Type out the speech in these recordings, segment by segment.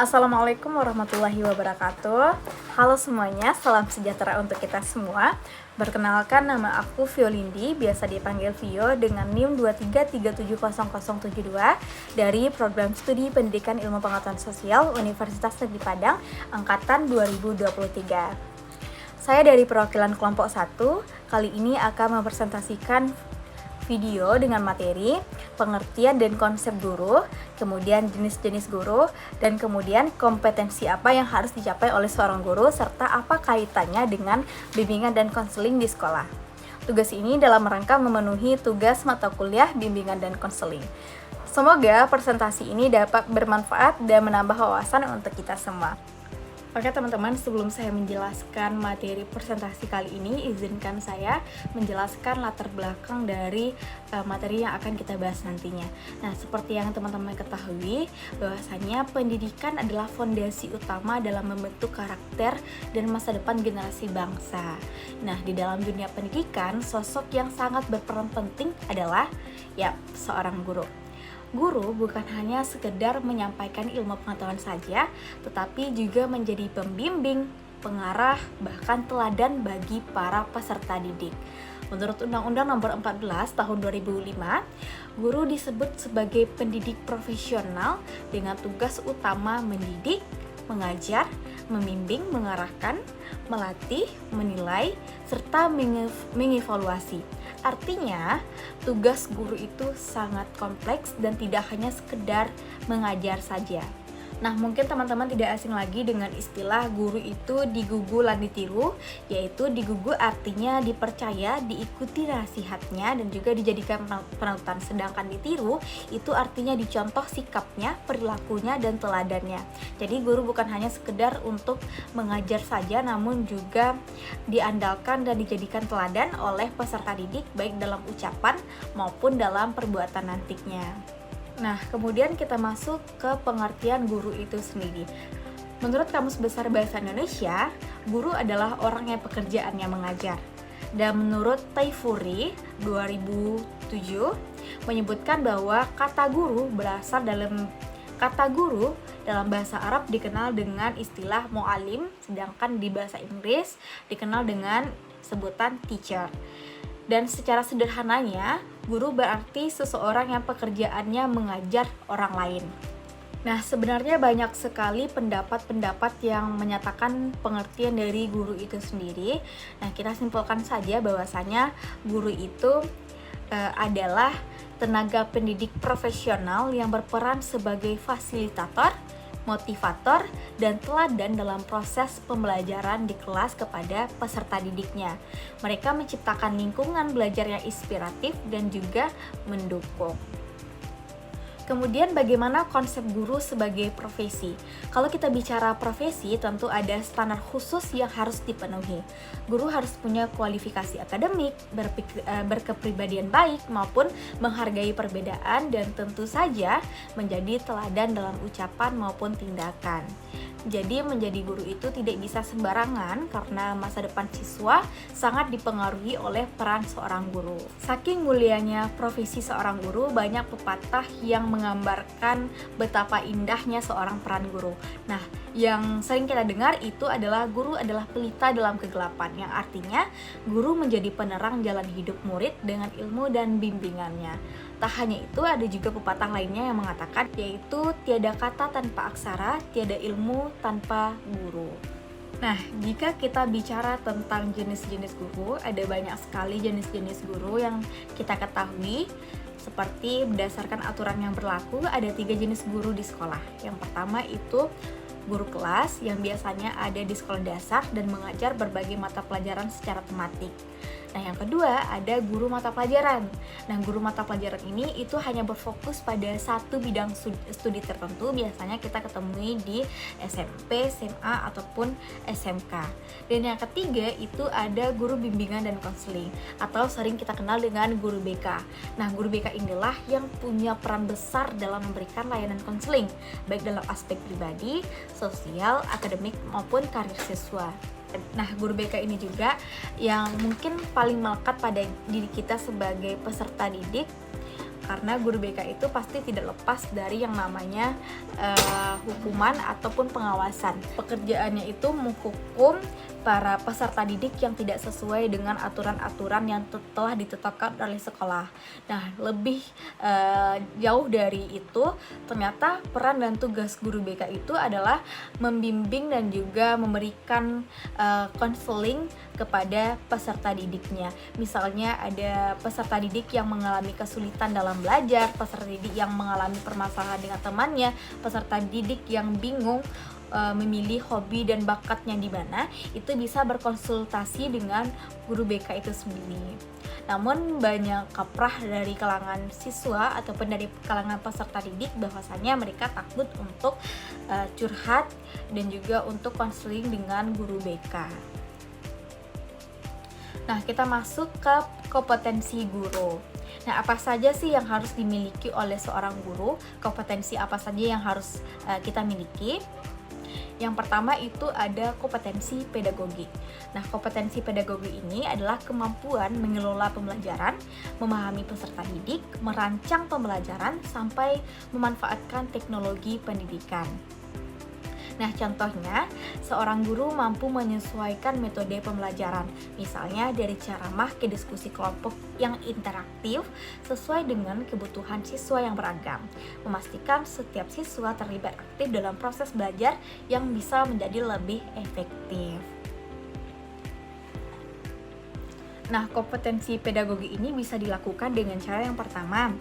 Assalamualaikum warahmatullahi wabarakatuh. Halo semuanya, salam sejahtera untuk kita semua. Perkenalkan, nama aku Violindi, biasa dipanggil Vio, dengan NIM 23370072 dari Program Studi Pendidikan Ilmu Pengetahuan Sosial Universitas Negeri Padang, Angkatan 2023. Saya dari perwakilan kelompok 1, kali ini akan mempresentasikan video dengan materi, pengertian dan konsep guru, kemudian jenis-jenis guru, dan kemudian kompetensi apa yang harus dicapai oleh seorang guru, serta apa kaitannya dengan bimbingan dan konseling di sekolah. Tugas ini dalam rangka memenuhi tugas mata kuliah bimbingan dan konseling. Semoga presentasi ini dapat bermanfaat dan menambah wawasan untuk kita semua. Oke teman-teman, sebelum saya menjelaskan materi presentasi kali ini, izinkan saya menjelaskan latar belakang dari materi yang akan kita bahas nantinya. Nah, seperti yang teman-teman ketahui, bahwasanya pendidikan adalah fondasi utama dalam membentuk karakter dan masa depan generasi bangsa. Nah, di dalam dunia pendidikan, sosok yang sangat berperan penting adalah seorang guru. Guru bukan hanya sekedar menyampaikan ilmu pengetahuan saja, tetapi juga menjadi pembimbing, pengarah, bahkan teladan bagi para peserta didik. Menurut Undang-Undang Nomor 14 Tahun 2005, guru disebut sebagai pendidik profesional dengan tugas utama mendidik, mengajar, membimbing, mengarahkan, melatih, menilai, serta mengevaluasi. Artinya, tugas guru itu sangat kompleks dan tidak hanya sekedar mengajar saja. Nah, mungkin teman-teman tidak asing lagi dengan istilah guru itu digugu lan ditiru, yaitu digugu artinya dipercaya, diikuti nasihatnya, dan juga dijadikan panutan. Sedangkan ditiru itu artinya dicontoh sikapnya, perilakunya, dan teladannya. Jadi guru bukan hanya sekedar untuk mengajar saja, namun juga diandalkan dan dijadikan teladan oleh peserta didik, baik dalam ucapan maupun dalam perbuatan nantinya. Nah, kemudian kita masuk ke pengertian guru itu sendiri. Menurut Kamus Besar Bahasa Indonesia, guru adalah orang yang pekerjaannya mengajar. Dan menurut Tayfuri 2007 menyebutkan bahwa kata guru dalam bahasa Arab dikenal dengan istilah mu'alim, sedangkan di bahasa Inggris dikenal dengan sebutan teacher. Dan secara sederhananya, guru berarti seseorang yang pekerjaannya mengajar orang lain. Nah, sebenarnya banyak sekali pendapat-pendapat yang menyatakan pengertian dari guru itu sendiri. Nah, kita simpulkan saja bahwasanya guru itu adalah tenaga pendidik profesional yang berperan sebagai fasilitator, motivator, dan teladan dalam proses pembelajaran di kelas kepada peserta didiknya. Mereka menciptakan lingkungan belajar yang inspiratif dan juga mendukung. Kemudian bagaimana konsep guru sebagai profesi? Kalau kita bicara profesi, tentu ada standar khusus yang harus dipenuhi. Guru harus punya kualifikasi akademik, berkepribadian baik, maupun menghargai perbedaan, dan tentu saja menjadi teladan dalam ucapan maupun tindakan. Jadi menjadi guru itu tidak bisa sembarangan karena masa depan siswa sangat dipengaruhi oleh peran seorang guru. Saking mulianya profesi seorang guru, banyak pepatah yang menggambarkan betapa indahnya seorang peran guru. Nah, yang sering kita dengar itu adalah guru adalah pelita dalam kegelapan, yang artinya guru menjadi penerang jalan hidup murid dengan ilmu dan bimbingannya. Tak hanya itu, ada juga pepatah lainnya yang mengatakan, yaitu tiada kata tanpa aksara, tiada ilmu tanpa guru. Nah, jika kita bicara tentang jenis-jenis guru, ada banyak sekali jenis-jenis guru yang kita ketahui. Seperti berdasarkan aturan yang berlaku, ada 3 jenis guru di sekolah. Yang pertama itu guru kelas, yang biasanya ada di sekolah dasar dan mengajar berbagai mata pelajaran secara tematik. Nah, yang kedua ada guru mata pelajaran. Nah, guru mata pelajaran ini itu hanya berfokus pada satu bidang studi tertentu, biasanya kita ketemui di SMP, SMA, ataupun SMK. Dan yang ketiga itu ada guru bimbingan dan konseling, atau sering kita kenal dengan guru BK. Nah, guru BK inilah yang punya peran besar dalam memberikan layanan konseling, baik dalam aspek pribadi, sosial, akademik, maupun karir siswa. Nah, guru BK ini juga yang mungkin paling melekat pada diri kita sebagai peserta didik, karena guru BK itu pasti tidak lepas dari yang namanya hukuman ataupun pengawasan. Pekerjaannya itu menghukum para peserta didik yang tidak sesuai dengan aturan-aturan yang telah ditetapkan oleh sekolah. Nah, lebih jauh dari itu, ternyata peran dan tugas guru BK itu adalah membimbing dan juga memberikan konseling kepada peserta didiknya. Misalnya ada peserta didik yang mengalami kesulitan dalam belajar, peserta didik yang mengalami permasalahan dengan temannya, peserta didik yang bingung memilih hobi dan bakatnya di mana, itu bisa berkonsultasi dengan guru BK itu sendiri. Namun banyak kaprah dari kalangan siswa ataupun dari kalangan peserta didik bahwasanya mereka takut untuk curhat dan juga untuk konseling dengan guru BK. Nah, kita masuk ke kompetensi guru. Nah, apa saja sih yang harus dimiliki oleh seorang guru? Kompetensi apa saja yang harus kita miliki? Yang pertama itu ada kompetensi pedagogi. Nah, kompetensi pedagogi ini adalah kemampuan mengelola pembelajaran, memahami peserta didik, merancang pembelajaran, sampai memanfaatkan teknologi pendidikan. Nah, contohnya, seorang guru mampu menyesuaikan metode pembelajaran, misalnya dari ceramah ke diskusi kelompok yang interaktif sesuai dengan kebutuhan siswa yang beragam, memastikan setiap siswa terlibat aktif dalam proses belajar yang bisa menjadi lebih efektif. Nah, kompetensi pedagogi ini bisa dilakukan dengan cara yang pertama,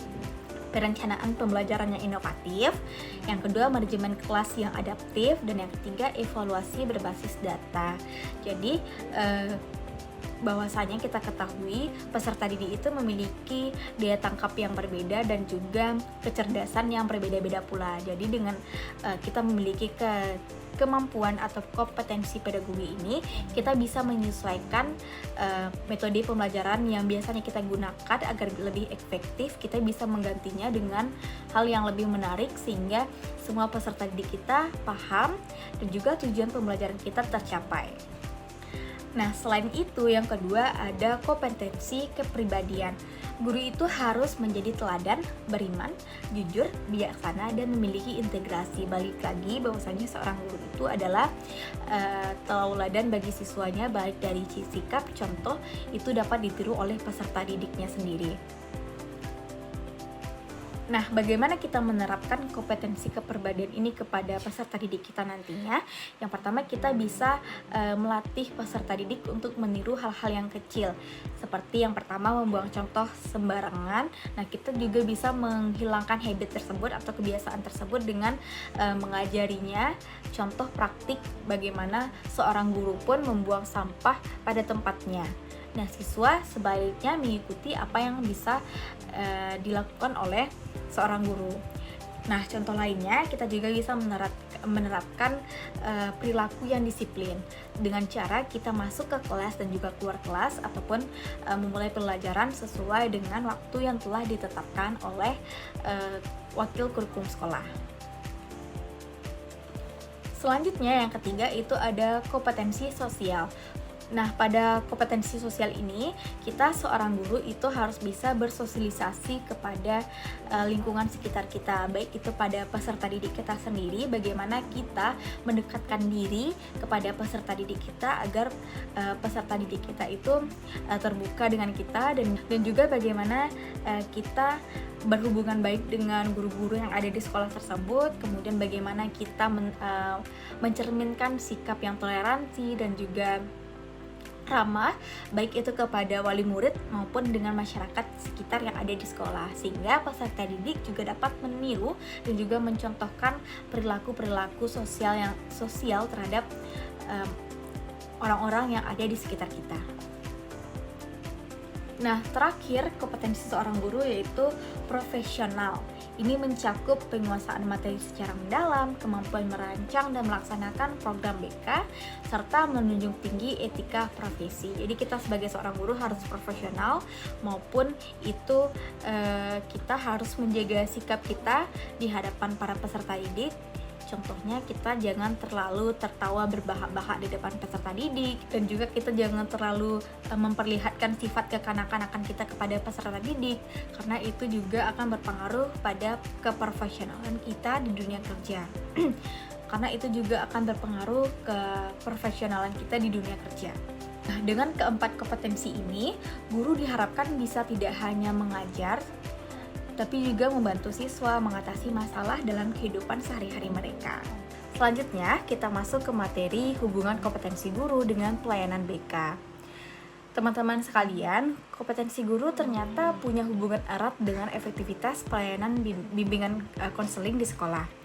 perencanaan pembelajaran yang inovatif, yang kedua manajemen kelas yang adaptif, dan yang ketiga evaluasi berbasis data. Jadi bahwasanya kita ketahui peserta didik itu memiliki daya tangkap yang berbeda dan juga kecerdasan yang berbeda-beda pula. Jadi dengan kita memiliki kemampuan atau kompetensi pedagogi ini, kita bisa menyesuaikan metode pembelajaran yang biasanya kita gunakan agar lebih efektif. Kita bisa menggantinya dengan hal yang lebih menarik sehingga semua peserta didik kita paham dan juga tujuan pembelajaran kita tercapai. Nah, selain itu yang kedua ada kompetensi kepribadian. Guru itu harus menjadi teladan, beriman, jujur, bijaksana, dan memiliki integrasi. Balik lagi bahwasanya seorang guru itu adalah teladan bagi siswanya, baik dari sikap, contoh itu dapat ditiru oleh peserta didiknya sendiri. Nah, bagaimana kita menerapkan kompetensi kepribadian ini kepada peserta didik kita nantinya? Yang pertama, kita bisa melatih peserta didik untuk meniru hal-hal yang kecil. Seperti yang pertama, membuang contoh sembarangan. Nah, kita juga bisa menghilangkan habit tersebut atau kebiasaan tersebut dengan mengajarinya contoh praktik bagaimana seorang guru pun membuang sampah pada tempatnya. Nah, siswa sebaiknya mengikuti apa yang bisa dilakukan oleh seorang guru. Nah, contoh lainnya kita juga bisa menerapkan perilaku yang disiplin dengan cara kita masuk ke kelas dan juga keluar kelas ataupun memulai pelajaran sesuai dengan waktu yang telah ditetapkan oleh wakil kurikulum sekolah. Selanjutnya yang ketiga itu ada kompetensi sosial. Nah, pada kompetensi sosial ini, kita seorang guru itu harus bisa bersosialisasi kepada lingkungan sekitar kita, baik itu pada peserta didik kita sendiri, bagaimana kita mendekatkan diri kepada peserta didik kita agar peserta didik kita itu terbuka dengan kita, dan juga bagaimana kita berhubungan baik dengan guru-guru yang ada di sekolah tersebut, kemudian bagaimana kita mencerminkan sikap yang toleransi dan juga ramah, baik itu kepada wali murid maupun dengan masyarakat sekitar yang ada di sekolah, sehingga peserta didik juga dapat meniru dan juga mencontohkan perilaku-perilaku sosial terhadap orang-orang yang ada di sekitar kita. Nah, terakhir kompetensi seorang guru yaitu profesional. Ini mencakup penguasaan materi secara mendalam, kemampuan merancang dan melaksanakan program BK, serta menunjung tinggi etika profesi. Jadi kita sebagai seorang guru harus profesional, maupun itu kita harus menjaga sikap kita di hadapan para peserta didik. Contohnya, kita jangan terlalu tertawa berbahak-bahak di depan peserta didik, dan juga kita jangan terlalu memperlihatkan sifat kekanak-kanakan kita kepada peserta didik, karena itu juga akan berpengaruh pada keprofesionalan kita di dunia kerja. Karena itu juga akan berpengaruh ke profesionalan kita di dunia kerja. Nah, dengan keempat kompetensi ini, guru diharapkan bisa tidak hanya mengajar, tapi juga membantu siswa mengatasi masalah dalam kehidupan sehari-hari mereka. Selanjutnya, kita masuk ke materi hubungan kompetensi guru dengan pelayanan BK. Teman-teman sekalian, kompetensi guru ternyata punya hubungan erat dengan efektivitas pelayanan bimbingan konseling di sekolah.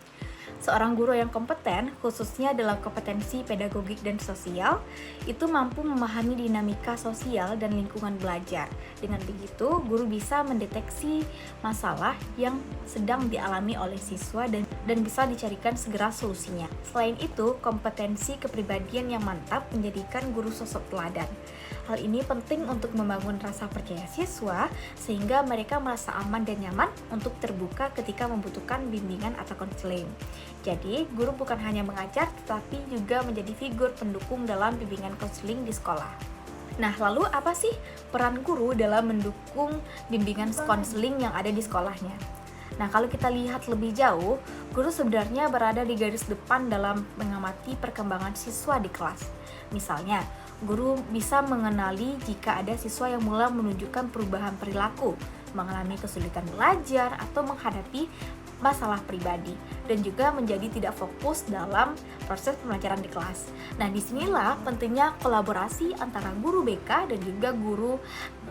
Seorang guru yang kompeten, khususnya dalam kompetensi pedagogik dan sosial, itu mampu memahami dinamika sosial dan lingkungan belajar. Dengan begitu, guru bisa mendeteksi masalah yang sedang dialami oleh siswa dan bisa dicarikan segera solusinya. Selain itu, kompetensi kepribadian yang mantap menjadikan guru sosok teladan. Hal ini penting untuk membangun rasa percaya siswa sehingga mereka merasa aman dan nyaman untuk terbuka ketika membutuhkan bimbingan atau konseling. Jadi, guru bukan hanya mengajar tetapi juga menjadi figur pendukung dalam bimbingan konseling di sekolah. Nah, lalu apa sih peran guru dalam mendukung bimbingan konseling yang ada di sekolahnya? Nah, kalau kita lihat lebih jauh, guru sebenarnya berada di garis depan dalam mengamati perkembangan siswa di kelas. Misalnya, guru bisa mengenali jika ada siswa yang mulai menunjukkan perubahan perilaku, mengalami kesulitan belajar, atau menghadapi masalah pribadi, dan juga menjadi tidak fokus dalam proses pembelajaran di kelas. Nah, disinilah pentingnya kolaborasi antara guru BK dan juga guru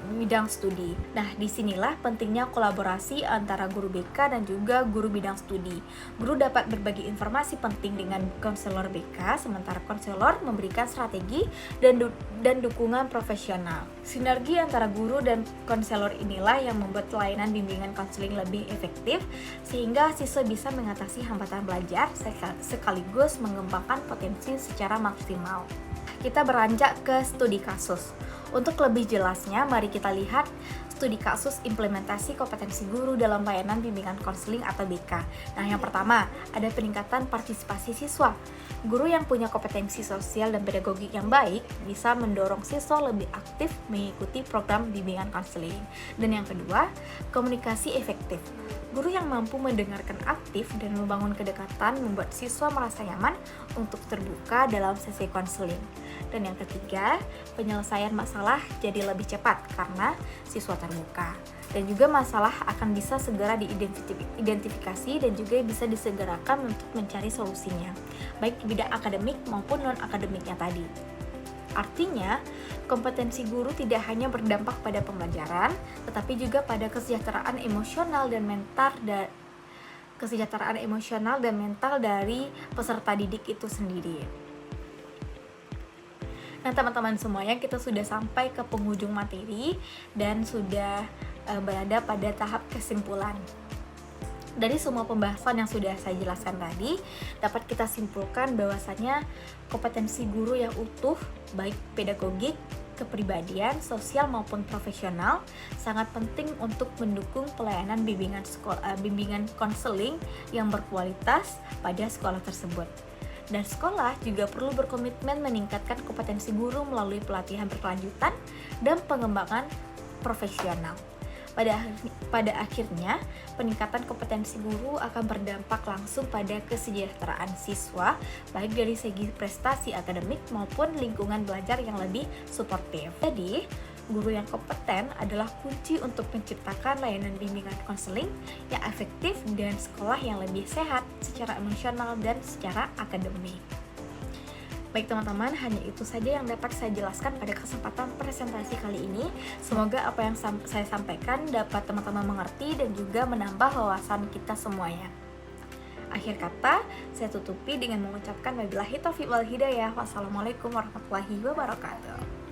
bidang studi. Nah, disinilah pentingnya kolaborasi antara guru BK dan juga guru bidang studi. Guru dapat berbagi informasi penting dengan konselor BK, sementara konselor memberikan strategi dan dukungan profesional. Sinergi antara guru dan konselor inilah yang membuat layanan bimbingan konseling lebih efektif, sehingga siswa bisa mengatasi hambatan belajar sekaligus mengembangkan potensi secara maksimal. Kita beranjak ke studi kasus. Untuk lebih jelasnya, mari kita lihat studi kasus implementasi kompetensi guru dalam layanan bimbingan konseling atau BK. Nah, yang pertama, ada peningkatan partisipasi siswa. Guru yang punya kompetensi sosial dan pedagogik yang baik bisa mendorong siswa lebih aktif mengikuti program bimbingan konseling. Dan yang kedua, komunikasi efektif. Guru yang mampu mendengarkan aktif dan membangun kedekatan membuat siswa merasa nyaman untuk terbuka dalam sesi konseling. Dan yang ketiga, penyelesaian masalah jadi lebih cepat karena siswa terbuka. Dan juga masalah akan bisa segera diidentifikasi dan juga bisa disegerakan untuk mencari solusinya, baik di bidang akademik maupun non-akademiknya tadi. Artinya, kompetensi guru tidak hanya berdampak pada pembelajaran, tetapi juga pada kesejahteraan emosional dan mental dari peserta didik itu sendiri. Nah, teman-teman semuanya, kita sudah sampai ke penghujung materi dan sudah berada pada tahap kesimpulan. Dari semua pembahasan yang sudah saya jelaskan tadi, dapat kita simpulkan bahwasanya kompetensi guru yang utuh, baik pedagogik, kepribadian, sosial maupun profesional, sangat penting untuk mendukung pelayanan bimbingan konseling yang berkualitas pada sekolah tersebut. Dan sekolah juga perlu berkomitmen meningkatkan kompetensi guru melalui pelatihan berkelanjutan dan pengembangan profesional. Pada akhirnya, peningkatan kompetensi guru akan berdampak langsung pada kesejahteraan siswa, baik dari segi prestasi akademik maupun lingkungan belajar yang lebih suportif. Jadi, guru yang kompeten adalah kunci untuk menciptakan layanan bimbingan konseling yang efektif dan sekolah yang lebih sehat secara emosional dan secara akademik. Baik teman-teman, hanya itu saja yang dapat saya jelaskan pada kesempatan presentasi kali ini. Semoga apa yang saya sampaikan dapat teman-teman mengerti dan juga menambah wawasan kita semuanya. Akhir kata, saya tutupi dengan mengucapkan wabillahi taufiq wal hidayah. Wassalamualaikum warahmatullahi wabarakatuh.